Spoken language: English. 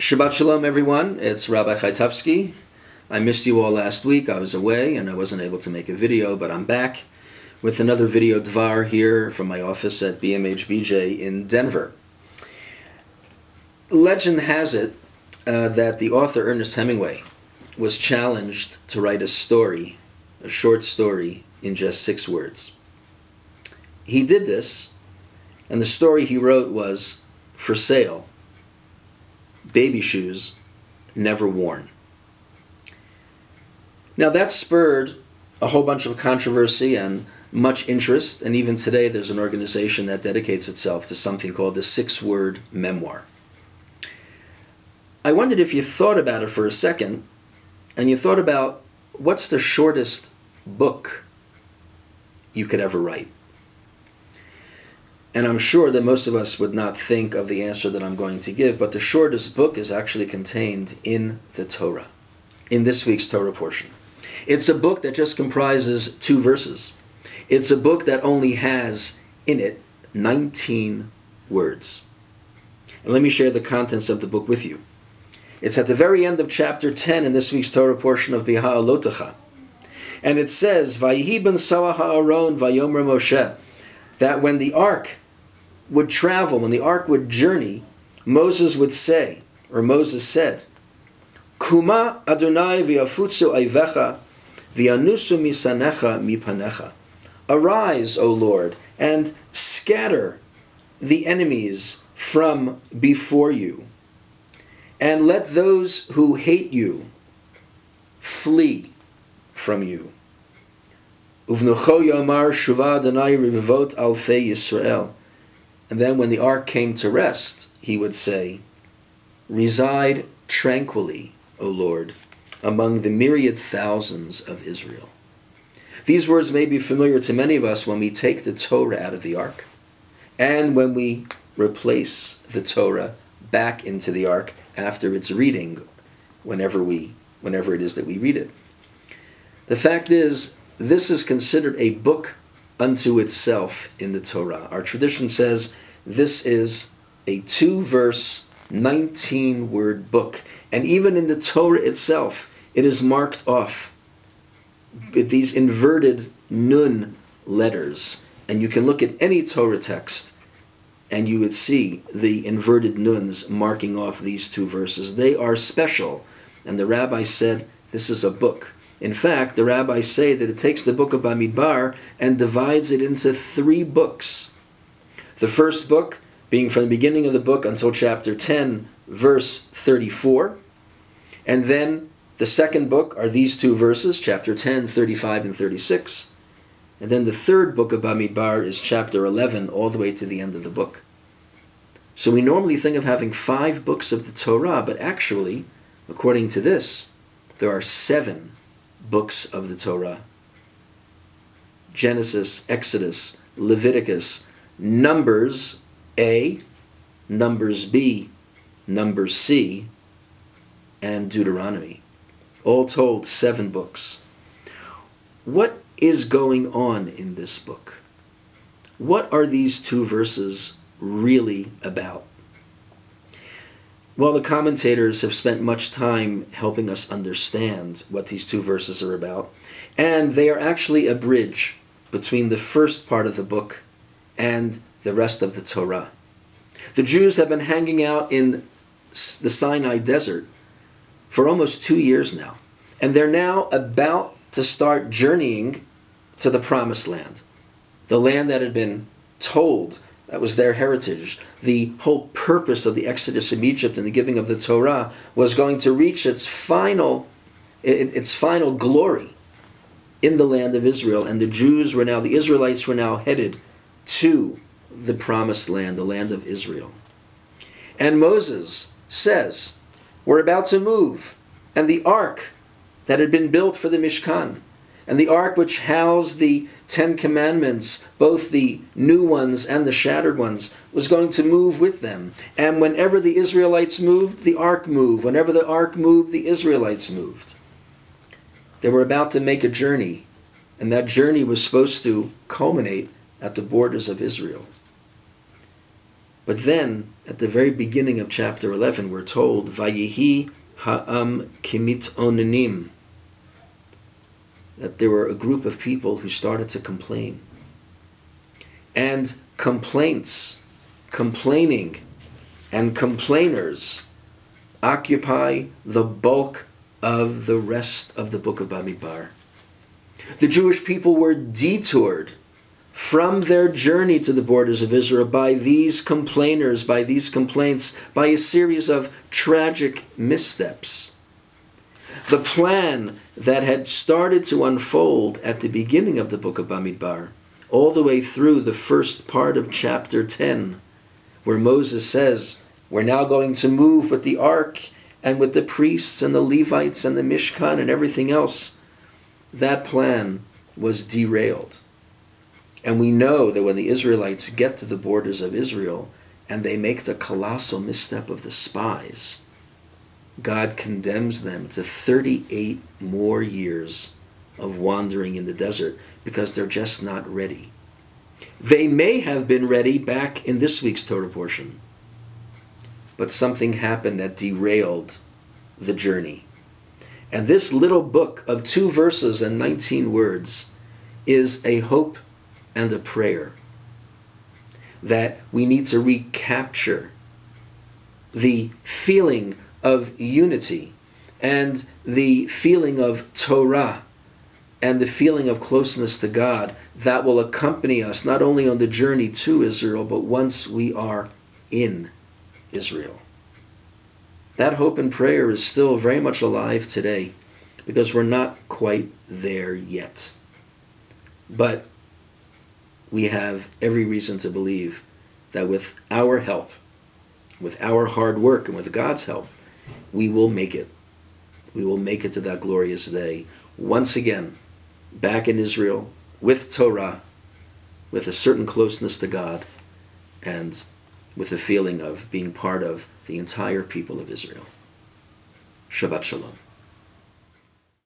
Shabbat Shalom, everyone. It's Rabbi Chaitovsky. I missed you all last week. I was away and I wasn't able to make a video, but I'm back with another video dvar here from my office at BMH-BJ in Denver. Legend has it that the author Ernest Hemingway was challenged to write a story, a short story, in just 6 words. He did this, and the story he wrote was For Sale, Baby Shoes Never Worn. Now that spurred a whole bunch of controversy and much interest, and even today there's an organization that dedicates itself to something called the 6-word memoir. I wondered if you thought about it for a second, and you thought about what's the shortest book you could ever write. And I'm sure that most of us would not think of the answer that I'm going to give, but the shortest book is actually contained in the Torah, in this week's Torah portion. It's a book that just comprises 2 verses. It's a book that only has in it 19 words. And let me share the contents of the book with you. It's at the very end of chapter 10 in this week's Torah portion of Behaalotecha. And it says, Vayihi ben Sawa ha'aron vayomer Moshe, that when the ark would travel, when the ark would journey, Moses would say, or Moses said, Kuma Adonai v'yafutzu ayvecha v'yanusu misanecha mipanecha. Arise, O Lord, and scatter the enemies from before you, and let those who hate you flee from you. Uvnucho yomar shuva Adonai revivot alfei Yisrael. And then when the ark came to rest, he would say, Reside tranquilly, O Lord, among the myriad thousands of Israel. These words may be familiar to many of us when we take the Torah out of the ark, and when we replace the Torah back into the ark after its reading, whenever it is that we read it. The fact is, this is considered a book unto itself in the Torah. Our tradition says this is a 2-verse, 19-word book. And even in the Torah itself, it is marked off with these inverted nun letters. And you can look at any Torah text and you would see the inverted nuns marking off these 2 verses. They are special. And the rabbi said this is a book. In fact, the rabbis say that it takes the book of Bamidbar and divides it into 3 books. The first book being from the beginning of the book until chapter 10, verse 34. And then the second book are these 2 verses, chapter 10, 35 and 36. And then the third book of Bamidbar is chapter 11, all the way to the end of the book. So we normally think of having 5 books of the Torah, but actually, according to this, there are 7 books of the Torah. Genesis, Exodus, Leviticus, Numbers A, Numbers B, Numbers C, and Deuteronomy. All told, 7 books. What is going on in this book? What are these 2 verses really about? Well, the commentators have spent much time helping us understand what these 2 verses are about, and they are actually a bridge between the first part of the book and the rest of the Torah. The Jews have been hanging out in the Sinai desert for almost 2 years now, and they're now about to start journeying to the Promised Land, the land that had been told that was their heritage. The whole purpose of the Exodus from Egypt and the giving of the Torah was going to reach its final glory in the land of Israel. And the Israelites were now headed to the Promised Land, the land of Israel. And Moses says, we're about to move. And the ark that had been built for the Mishkan, and the ark which housed the 10 commandments, both the new ones and the shattered ones, was going to move with them. And whenever the Israelites moved, the ark moved. Whenever the ark moved, the Israelites moved. They were about to make a journey, and that journey was supposed to culminate at the borders of Israel. But then, at the very beginning of chapter 11, we're told, Vayihi ha'am kimit onanim, that there were a group of people who started to complain. And complaints, complaining, and complainers occupy the bulk of the rest of the book of Bamidbar. The Jewish people were detoured from their journey to the borders of Israel by these complainers, by these complaints, by a series of tragic missteps. The plan that had started to unfold at the beginning of the book of Bamidbar, all the way through the first part of chapter 10, where Moses says, we're now going to move with the ark and with the priests and the Levites and the Mishkan and everything else, that plan was derailed. And we know that when the Israelites get to the borders of Israel and they make the colossal misstep of the spies, God condemns them to 38 more years of wandering in the desert because they're just not ready. They may have been ready back in this week's Torah portion, but something happened that derailed the journey. And this little book of 2 verses and 19 words is a hope and a prayer that we need to recapture the feeling of unity and the feeling of Torah and the feeling of closeness to God that will accompany us not only on the journey to Israel, but once we are in Israel. That hope and prayer is still very much alive today because we're not quite there yet. But we have every reason to believe that with our help, with our hard work, and with God's help, we will make it. We will make it to that glorious day. Once again, back in Israel, with Torah, with a certain closeness to God, and with a feeling of being part of the entire people of Israel. Shabbat Shalom.